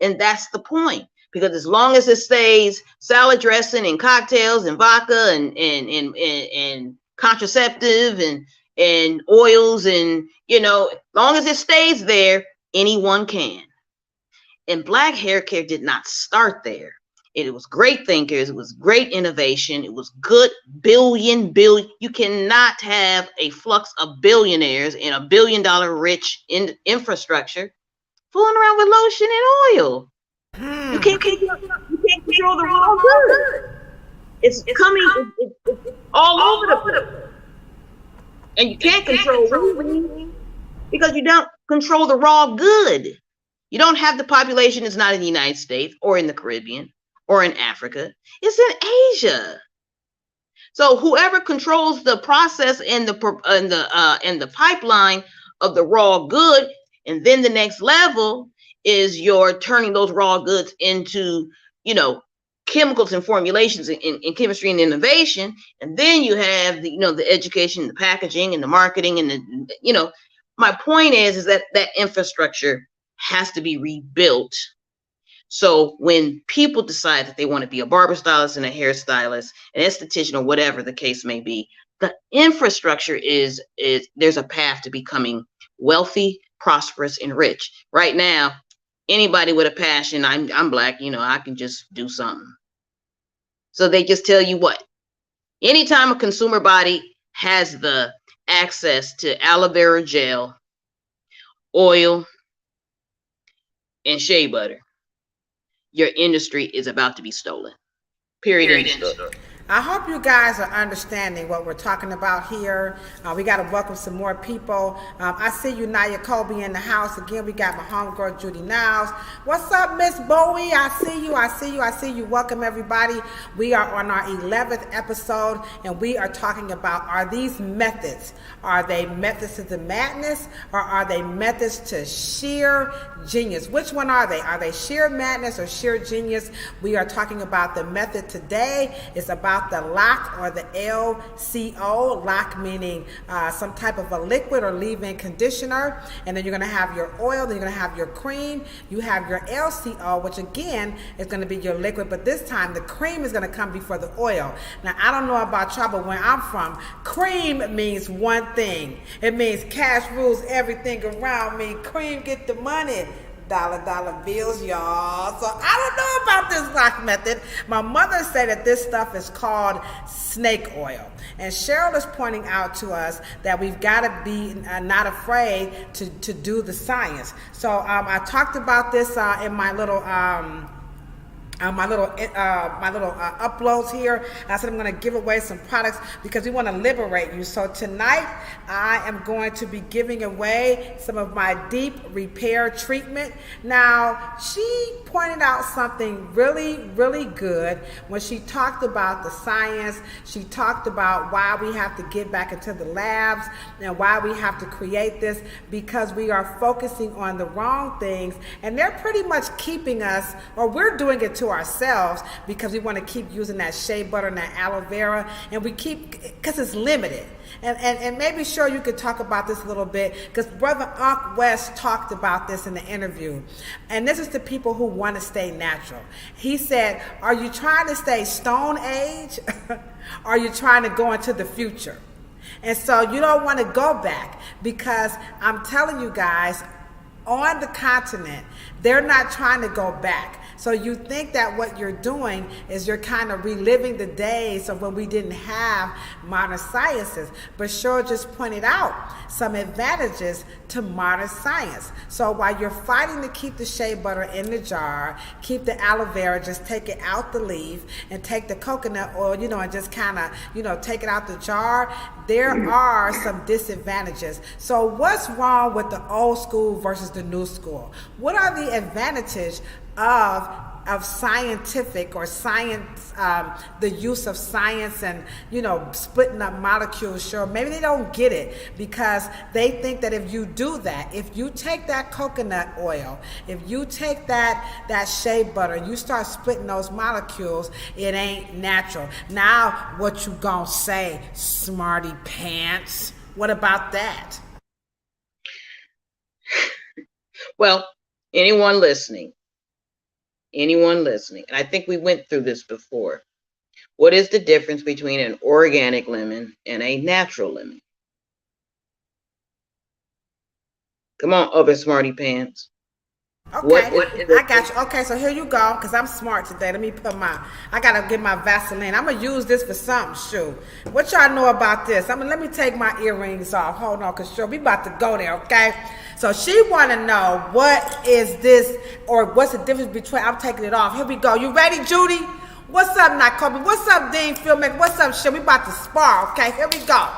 And that's the point. Because as long as it stays salad dressing and cocktails and vodka and contraceptive and oils, and long as it stays there, anyone can. And black hair care did not start there. It was great thinkers. It was great innovation. It was good billion. You cannot have a flux of billionaires in $1 billion rich infrastructure fooling around with lotion and oil. You can't control the raw good. It's coming. It's all over the place. And you can't control weaving because you don't control the raw good. You don't have the population that's not in the United States or in the Caribbean or in Africa. It's in Asia. So whoever controls the process and the pipeline of the raw good, and then the next level is you're turning those raw goods into, chemicals and formulations in chemistry and innovation. And then you have the education, the packaging, and the marketing, and my point is that infrastructure has to be rebuilt. So when people decide that they want to be a barber stylist and a hairstylist, an esthetician, or whatever the case may be, the infrastructure is there's a path to becoming wealthy, prosperous, and rich. Right now, anybody with a passion, I'm black, I can just do something. So they just tell you what, anytime a consumer body has the access to aloe vera gel, oil, and shea butter, your industry is about to be stolen. Period. I hope you guys are understanding what we're talking about here. We got to welcome some more people. I see you, Naya Colby, in the house. Again, we got my homegirl, Judy Niles. What's up, Miss Bowie? I see you. Welcome, everybody. We are on our 11th episode, and we are talking about, are these methods, are they methods to the madness, or are they methods to sheer genius? Which one are they? Are they sheer madness or sheer genius? We are talking about the method today. It's about the LOC, or the LCO. LOC meaning some type of a liquid or leave-in conditioner. And then you're going to have your oil, then you're going to have your cream. You have your LCO, which again is going to be your liquid, but this time the cream is going to come before the oil. Now, I don't know about y'all, but where I'm from, cream means one thing. It means cash rules everything around me. Cream get the money. Dollar bills, y'all. So I don't know about this LOC method. My mother said that this stuff is called snake oil. And Cheryl is pointing out to us that we've got to be not afraid to do the science. So I talked about this in my little uploads here. I said I'm going to give away some products because we want to liberate you. So tonight I am going to be giving away some of my deep repair treatment. Now, she pointed out something really, really good when she talked about the science. She talked about why we have to get back into the labs and why we have to create this, because we are focusing on the wrong things, and they're pretty much keeping us, or we're doing it to ourselves because we want to keep using that shea butter and that aloe vera, and we keep, because it's limited. And maybe sure you could talk about this a little bit, because Brother Unc West talked about this in the interview. And this is to people who want to stay natural. He said, are you trying to stay stone age? Or are you trying to go into the future? And so you don't want to go back, because I'm telling you guys, on the continent, they're not trying to go back. So you think that what you're doing is you're kind of reliving the days of when we didn't have modern sciences. But Cheryl just pointed out some advantages to modern science. So while you're fighting to keep the shea butter in the jar, keep the aloe vera, just take it out the leaf, and take the coconut oil, and just kind of, take it out the jar, there are some disadvantages. So what's wrong with the old school versus the new school? What are the advantages of scientific or science, the use of science and, splitting up molecules? Sure, maybe they don't get it, because they think that if you do that, if you take that coconut oil, if you take that shea butter, you start splitting those molecules, it ain't natural. Now, what you gonna say, smarty pants? What about that? Well, anyone listening, and I think we went through this before. What is the difference between an organic lemon and a natural lemon? Come on, other smarty pants. Okay, I got you. Okay, so here you go, because I'm smart today. Let me I got to get my Vaseline. I'm going to use this for something, shoot. What y'all know about this? Let me take my earrings off. Hold on, because we about to go there, okay? So she want to know, what is this, or what's the difference between, I'm taking it off. Here we go. You ready, Judy? What's up, Nakobe? What's up, Dean Filmmaker? What's up, shit? We about to spar, okay? Here we go.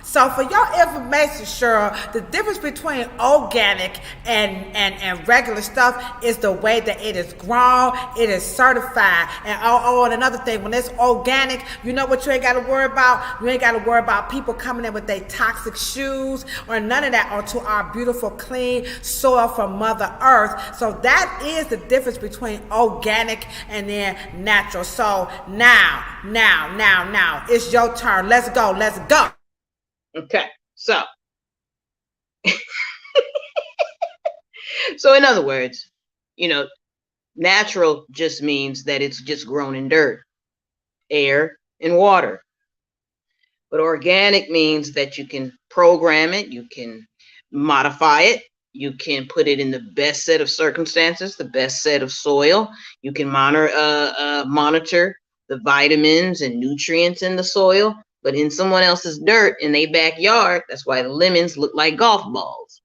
So for your information, Cheryl, the difference between organic and regular stuff is the way that it is grown, it is certified. And another thing, when it's organic, you know what you ain't got to worry about? You ain't got to worry about people coming in with their toxic shoes or none of that onto our beautiful, clean soil from Mother Earth. So that is the difference between organic and then natural. So now, it's your turn. Let's go. Okay, so in other words, natural just means that it's just grown in dirt, air, and water. But organic means that you can program it, you can modify it, you can put it in the best set of circumstances, the best set of soil. You can monitor the vitamins and nutrients in the soil. But in someone else's dirt in their backyard, that's why the lemons look like golf balls.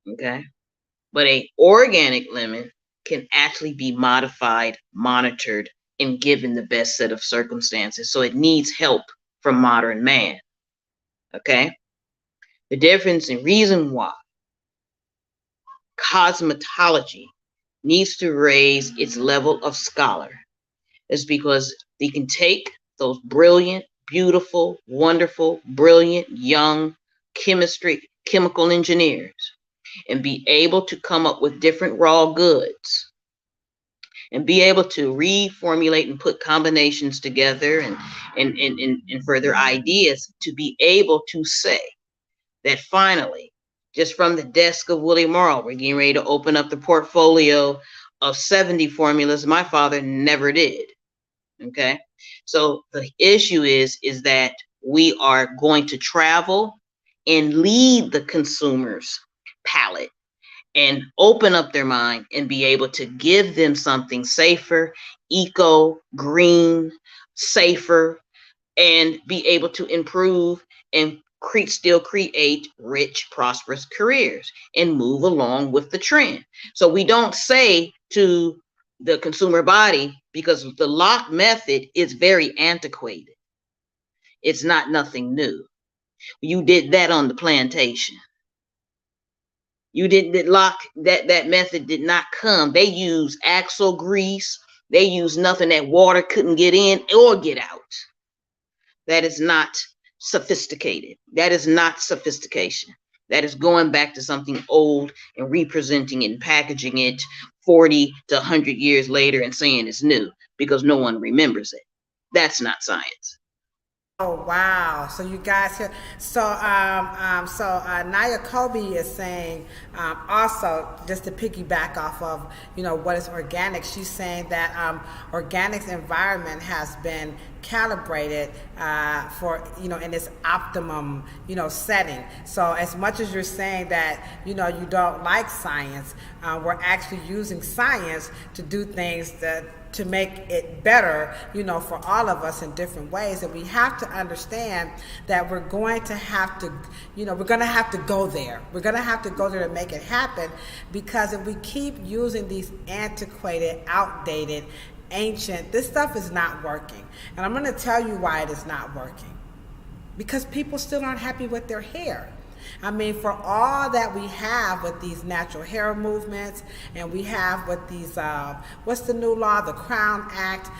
Okay? But an organic lemon can actually be modified, monitored, and given the best set of circumstances. So it needs help from modern man. Okay? The difference and reason why cosmetology needs to raise its level of scholar is because they can take those brilliant, beautiful, wonderful, brilliant, young chemical engineers and be able to come up with different raw goods and be able to reformulate and put combinations together and further ideas to be able to say that finally, just from the desk of Willie Morrow, we're getting ready to open up the portfolio of 70 formulas my father never did. Okay? So the issue is that we are going to travel and lead the consumer's palate and open up their mind and be able to give them something safer, eco, green, safer, and be able to improve and still create rich, prosperous careers and move along with the trend. So we don't say to the consumer body, because the LOC method is very antiquated. It's not nothing new. You did that on the plantation. You didn't LOC, that method did not come. They used axle grease. They used nothing that water couldn't get in or get out. That is not sophisticated. That is not sophistication. That is going back to something old and representing it and packaging it 40 to 100 years later and saying it's new because no one remembers it. That's not science. Oh wow! So you guys here. Naya Kobe is saying also just to piggyback off of what is organic. She's saying that organic's environment has been calibrated for in its optimum setting. So as much as you're saying that you don't like science, we're actually using science to do things to make it better, for all of us in different ways. And we have to understand that we're going to have to go there. We're going to have to go there to make it happen, because if we keep using these antiquated, outdated, ancient, this stuff is not working. And I'm going to tell you why it is not working. Because people still aren't happy with their hair. I mean, for all that we have with these natural hair movements, and we have with these, what's the new law, the Crown Act,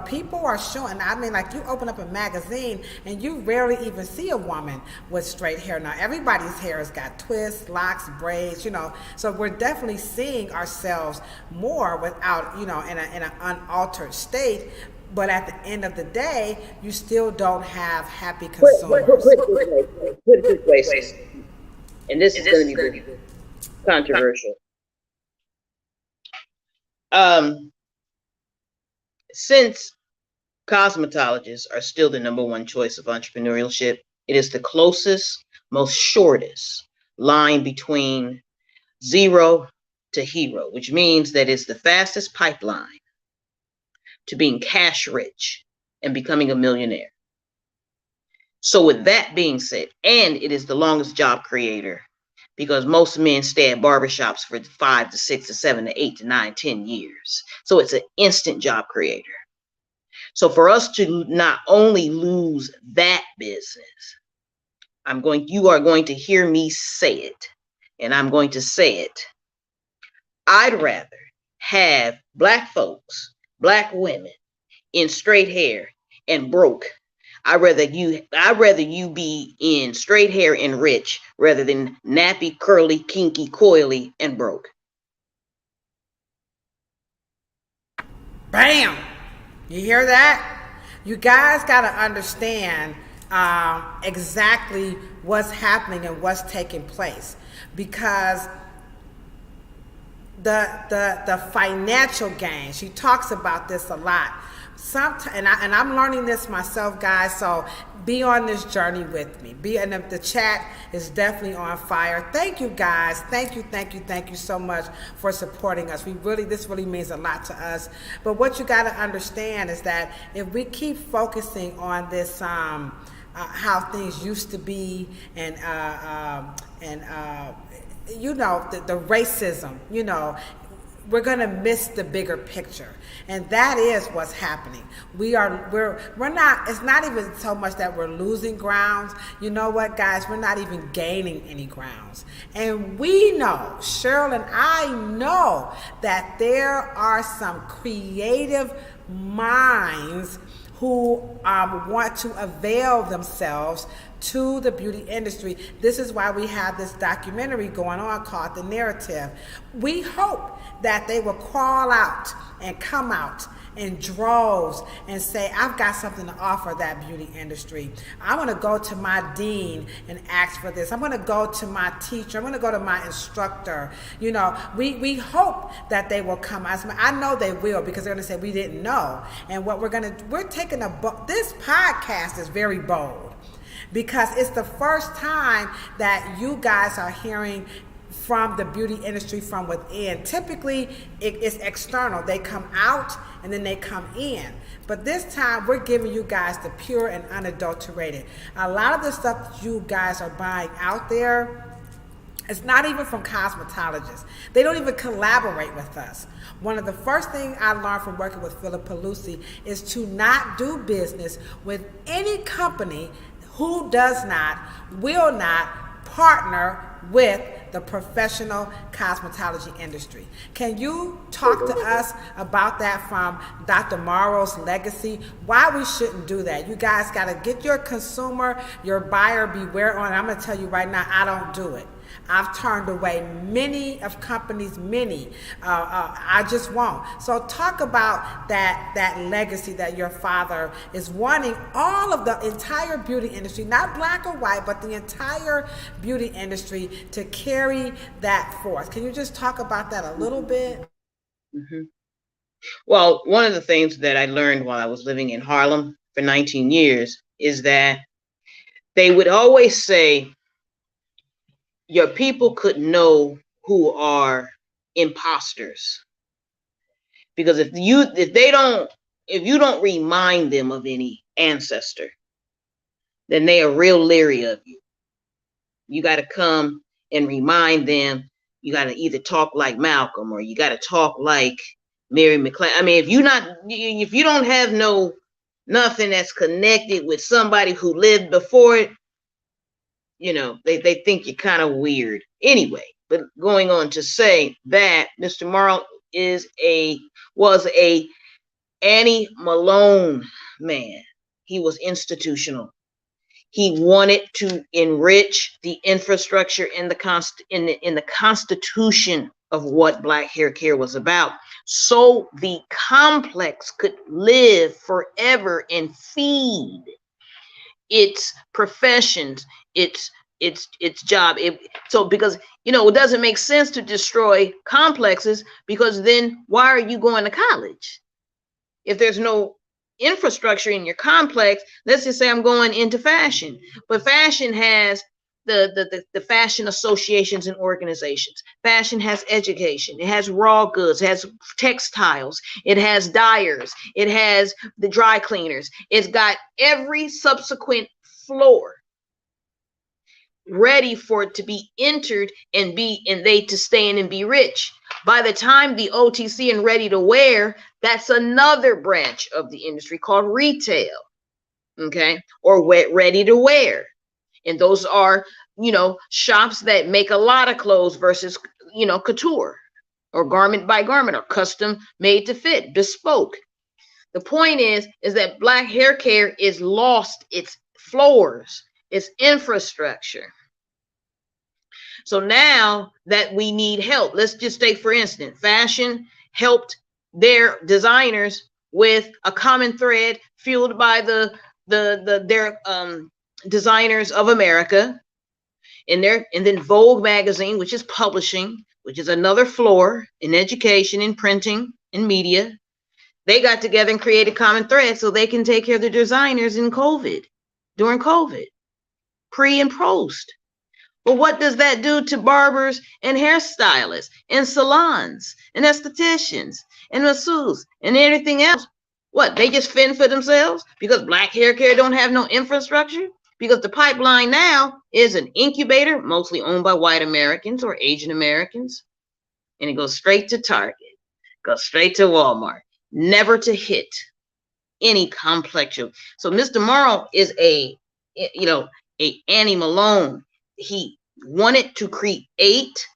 people are showing, I mean, like you open up a magazine and you rarely even see a woman with straight hair. Now, everybody's hair has got twists, locks, braids, so we're definitely seeing ourselves more without, in an unaltered state. But at the end of the day, you still don't have happy consumers. Put it this way, and this is going to be controversial. Since cosmetologists are still the number one choice of entrepreneurship, it is the closest, most shortest line between zero to hero, which means that it's the fastest pipeline to being cash rich and becoming a millionaire. So with that being said, and it is the longest job creator, because most men stay at barbershops for 5 to 6 to 7 to 8 to 9, 10 years. So it's an instant job creator. So for us to not only lose that business, you are going to hear me say it, and I'm going to say it. I'd rather have Black folks, Black women in straight hair and broke. I'd rather you be in straight hair and rich rather than nappy, curly, kinky, coily, and broke. Bam! You hear that? You guys got to understand exactly what's happening and what's taking place, because the financial gain, she talks about this a lot. And I'm learning this myself, guys, so be on this journey with me. And the chat is definitely on fire. Thank you, guys. Thank you so much for supporting us. This really means a lot to us. But what you got to understand is that if we keep focusing on this, how things used to be, and the racism, we're going to miss the bigger picture. And that is what's happening. We're not, it's not even so much that we're losing grounds. You know what, guys? We're not even gaining any grounds. And we know, Cheryl and I know, that there are some creative minds who want to avail themselves to the beauty industry. This is why we have this documentary going on called The Narrative. We hope that they will crawl out and come out in droves and say, I've got something to offer that beauty industry. I want to go to my dean and ask for this. I'm going to go to my teacher. I'm going to go to my instructor. We hope that they will come. I know they will, because they're going to say, we didn't know. And what we're taking this podcast is very bold, because it's the first time that you guys are hearing from the beauty industry from within. Typically, it's external. They come out and then they come in. But this time, we're giving you guys the pure and unadulterated. A lot of the stuff that you guys are buying out there, it's not even from cosmetologists. They don't even collaborate with us. One of the first things I learned from working with Philip Pelusi is to not do business with any company who will not partner with the professional cosmetology industry. Can you talk to us about that from Dr. Morrow's legacy? Why we shouldn't do that? You guys got to get your consumer, your buyer beware on. I'm going to tell you right now, I don't do it. I've turned away many of companies, many. I just won't. So talk about that legacy that your father is wanting all of the entire beauty industry, not black or white, but the entire beauty industry to carry that forth. Can you just talk about that a little bit? Mm-hmm. Well, one of the things that I learned while I was living in Harlem for 19 years is that they would always say, your people could know who are imposters. Because if you don't remind them of any ancestor, then they are real leery of you. You got to come and remind them. You got to either talk like Malcolm or you got to talk like Mary McLean. I mean, if you don't have nothing that's connected with somebody who lived before it, they think you're kind of weird. Anyway, but going on to say that Mr. Morrow was a Annie Malone man. He was institutional. He wanted to enrich the infrastructure in the constitution of what Black hair care was about, so the complex could live forever and feed its professions, its job. Because it doesn't make sense to destroy complexes, because then why are you going to college if there's no infrastructure in your complex? Let's just say I'm going into fashion, but fashion has the fashion associations and organizations. Fashion has education. It has raw goods. It has textiles. It has dyers. It has the dry cleaners. It's got every subsequent floor ready for it to be entered and they to stay in and be rich. By the time the OTC and ready to wear, that's another branch of the industry called retail, okay, or ready to wear. And those are, shops that make a lot of clothes versus, couture or garment by garment or custom made to fit, bespoke. The point is that Black hair care is lost its floors, its infrastructure. So now that we need help, let's just take, for instance, fashion helped their designers with a common thread fueled by their Designers of America, and then Vogue magazine, which is publishing, which is another floor in education, in printing, in media. They got together and created common thread so they can take care of the designers during COVID, pre and post. But what does that do to barbers and hairstylists and salons and estheticians and masseuses and everything else? What, they just fend for themselves because Black hair care don't have no infrastructure? Because the pipeline now is an incubator, mostly owned by white Americans or Asian Americans, and it goes straight to Target, goes straight to Walmart, never to hit any complex. So Mr. Morrow is a Annie Malone. He wanted to create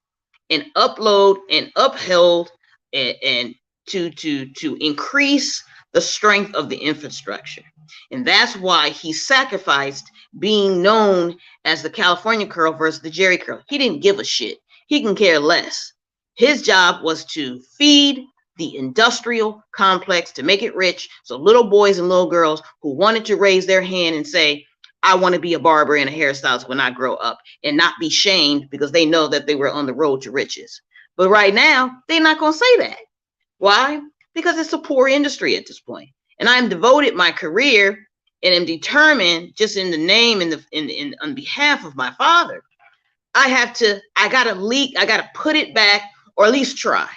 and upload and uphold and to increase the strength of the infrastructure. And that's why he sacrificed being known as the California curl versus the Jerry curl. He didn't give a shit. He can care less. His job was to feed the industrial complex, to make it rich, so little boys and little girls who wanted to raise their hand and say, I want to be a barber and a hairstylist when I grow up, and not be shamed because they know that they were on the road to riches. But right now, they're not going to say that. Why? Because it's a poor industry at this point. And I'm devoted my career and am determined, just in the name and on behalf of my father, I gotta put it back, or at least try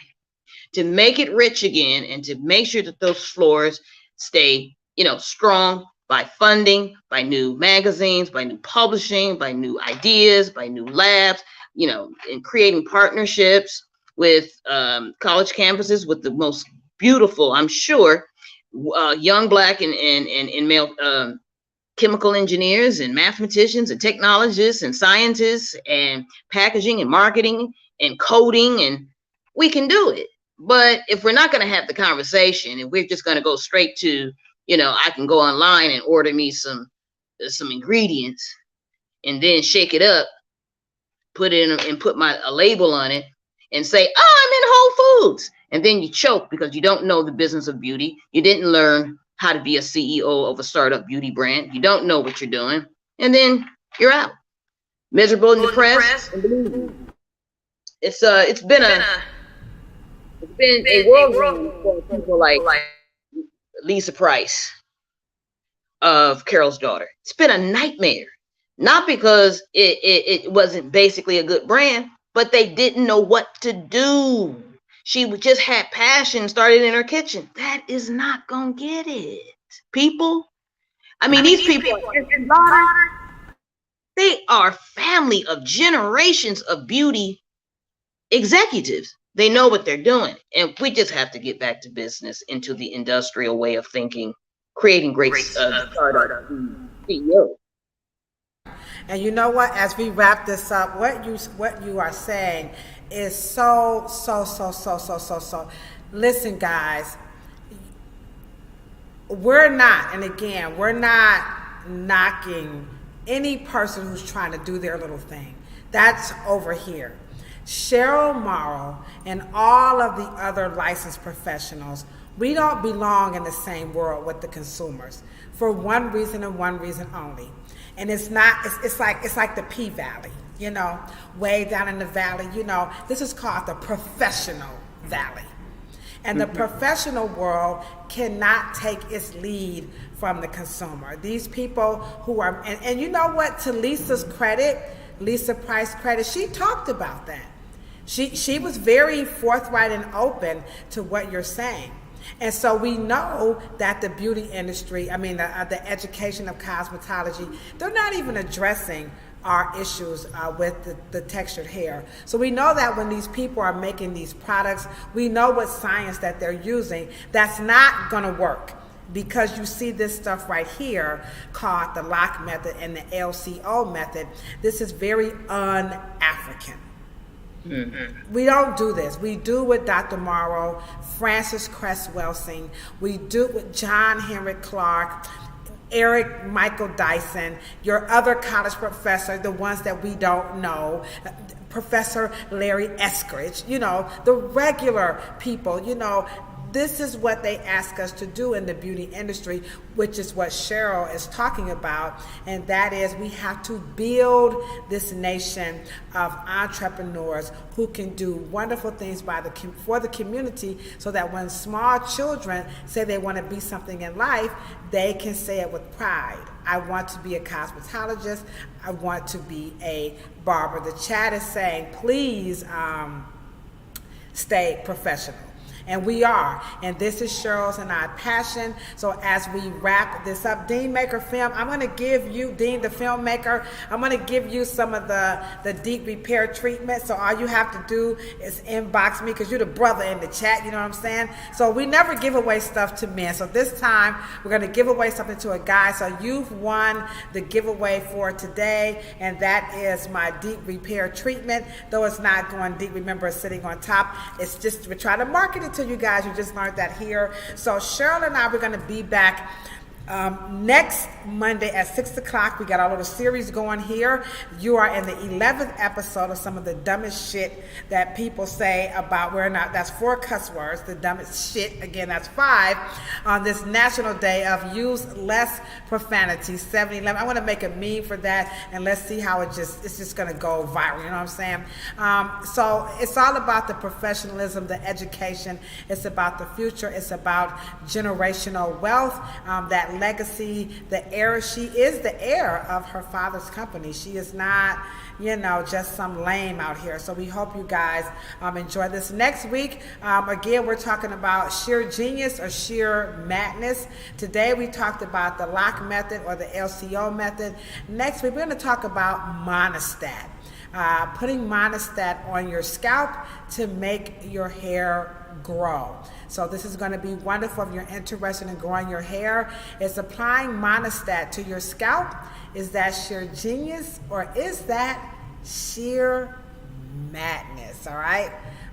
to make it rich again, and to make sure that those floors stay, strong, by funding, by new magazines, by new publishing, by new ideas, by new labs, and creating partnerships with college campuses with the most beautiful, I'm sure, young Black and male chemical engineers and mathematicians and technologists and scientists and packaging and marketing and coding, and we can do it. But if we're not going to have the conversation and we're just going to go straight to, I can go online and order me some ingredients and then shake it up, put in and put a label on it and say, oh, I'm in Whole Foods. And then you choke because you don't know the business of beauty. You didn't learn how to be a CEO of a startup beauty brand. You don't know what you're doing. And then you're out. Miserable and depressed. It's been a whirlwind for people like Lisa Price of Carol's daughter. It's been a nightmare. Not because it wasn't basically a good brand, but they didn't know what to do. She just had passion, started in her kitchen. That is not going to get it. People, these people they are family of generations of beauty executives. They know what they're doing. And we just have to get back to business, into the industrial way of thinking, creating great startup CEOs. And you know what? As we wrap this up, what you are saying is so. Listen, guys, we're not knocking any person who's trying to do their little thing. That's over here. Cheryl, Morrow, and all of the other licensed professionals, we don't belong in the same world with the consumers for one reason and one reason only. And it's like the P-Valley, way down in the valley, this is called the professional valley. And the professional world cannot take its lead from the consumer. These people who are, and you know what, to Lisa Price credit, she talked about that. She was very forthright and open to what you're saying. And so we know that the beauty industry, the education of cosmetology, they're not even addressing our issues with the textured hair. So we know that when these people are making these products, we know what science that they're using that's not going to work, because you see this stuff right here called the LOC method and the LCO method. This is very un-African. Mm-hmm. We don't do this. We do with Dr. Morrow, Francis Cress Welsing. We do it with John Henrik Clark, Eric Michael Dyson, your other college professor, the ones that we don't know, Professor Larry Eskridge, the regular people, this is what they ask us to do in the beauty industry, which is what Cheryl is talking about, and that is we have to build this nation of entrepreneurs who can do wonderful things for the community, so that when small children say they want to be something in life, they can say it with pride. I want to be a cosmetologist. I want to be a barber. The chat is saying, please stay professional. And we are. And this is Cheryl's and our passion. So as we wrap this up, Dean Maker Film, I'm going to give you, Dean the filmmaker, I'm going to give you some of the deep repair treatment. So all you have to do is inbox me, because you're the brother in the chat, you know what I'm saying? So we never give away stuff to men. So this time we're going to give away something to a guy. So you've won the giveaway for today, and that is my deep repair treatment. Though it's not going deep, remember, it's sitting on top. It's just, we're trying to market it to you guys. You just learned that here. So Cheryl and I, we're going to be back next Monday at 6 o'clock. We got our little series going here. You are in the 11th episode of some of the dumbest shit that people say about that's 4 cuss words. The dumbest shit, again, that's 5 on this National Day of Use Less Profanity, 7-11. I want to make a meme for that, and let's see how it's just going to go viral, you know what I'm saying? So it's all about the professionalism, the education. It's about the future. It's about generational wealth, that legacy, the heir. She is the heir of her father's company. She is not, just some lame out here. So we hope you guys enjoy this. Next week, again, we're talking about sheer genius or sheer madness. Today we talked about the LOC method or the LCO method. Next week, we're going to talk about monostat. Putting monostat on your scalp to make your hair grow. So this is going to be wonderful if you're interested in growing your hair. Is applying monostat to your scalp, is that sheer genius, or is that sheer madness? All right.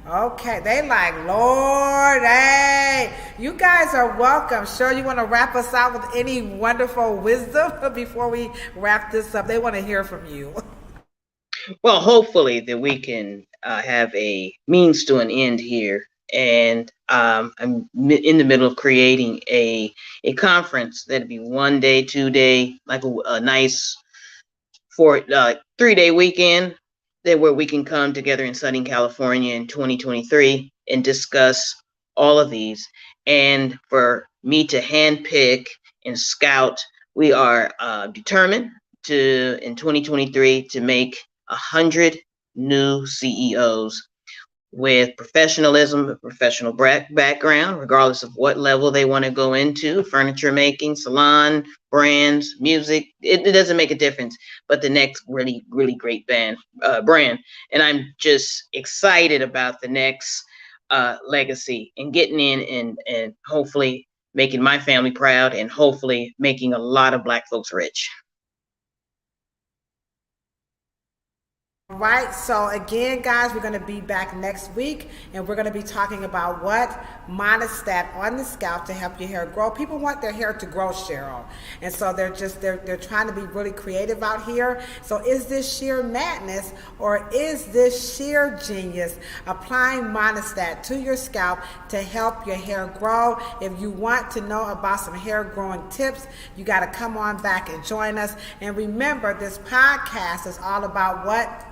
Okay, they like, Lord, hey, you guys are welcome. Sure, you want to wrap us out with any wonderful wisdom before we wrap this up? They want to hear from you. Well, hopefully that we can have a means to an end here. And I'm in the middle of creating a conference that'd be 1 day, 2 day, like a nice 3 day weekend that where we can come together in Southern California in 2023 and discuss all of these. And for me to handpick and scout, we are determined to in 2023 to make 100 new CEOs with professionalism, a professional background, regardless of what level they want to go into, furniture making, salon, brands, music. It doesn't make a difference, but the next really, really great brand. And I'm just excited about the next legacy and getting in and hopefully making my family proud and hopefully making a lot of Black folks rich. Right, so again, guys, we're going to be back next week, and we're going to be talking about what monostat on the scalp to help your hair grow. People want their hair to grow, Cheryl, and so they're trying to be really creative out here. So is this sheer madness, or is this sheer genius applying monostat to your scalp to help your hair grow? If you want to know about some hair growing tips, you got to come on back and join us. And remember, this podcast is all about what?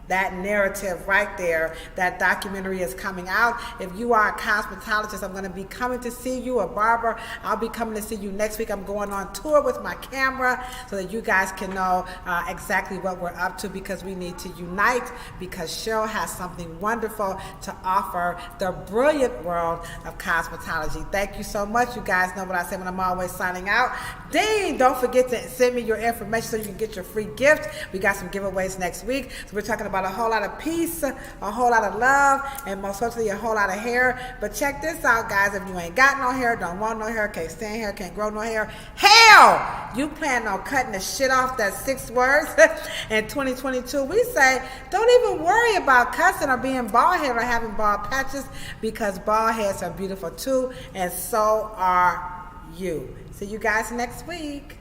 That narrative right there. That documentary is coming out. If you are a cosmetologist, I'm going to be coming to see you. A barber, I'll be coming to see you next week. I'm going on tour with my camera so that you guys can know exactly what we're up to, because we need to unite, because Cheryl has something wonderful to offer the brilliant world of cosmetology. Thank you so much. You guys know what I say when I'm always signing out. Dean, don't forget to send me your information so you can get your free gift. We got some giveaways next week. So we're talking about a whole lot of peace, a whole lot of love, and most certainly a whole lot of hair. But check this out, guys. If you ain't got no hair, don't want no hair, can't stand hair, can't grow no hair, hell, you plan on cutting the shit off that 6 words in 2022, we say don't even worry about cussing or being bald head or having bald patches, because bald heads are beautiful too, and so are you. See you guys next week.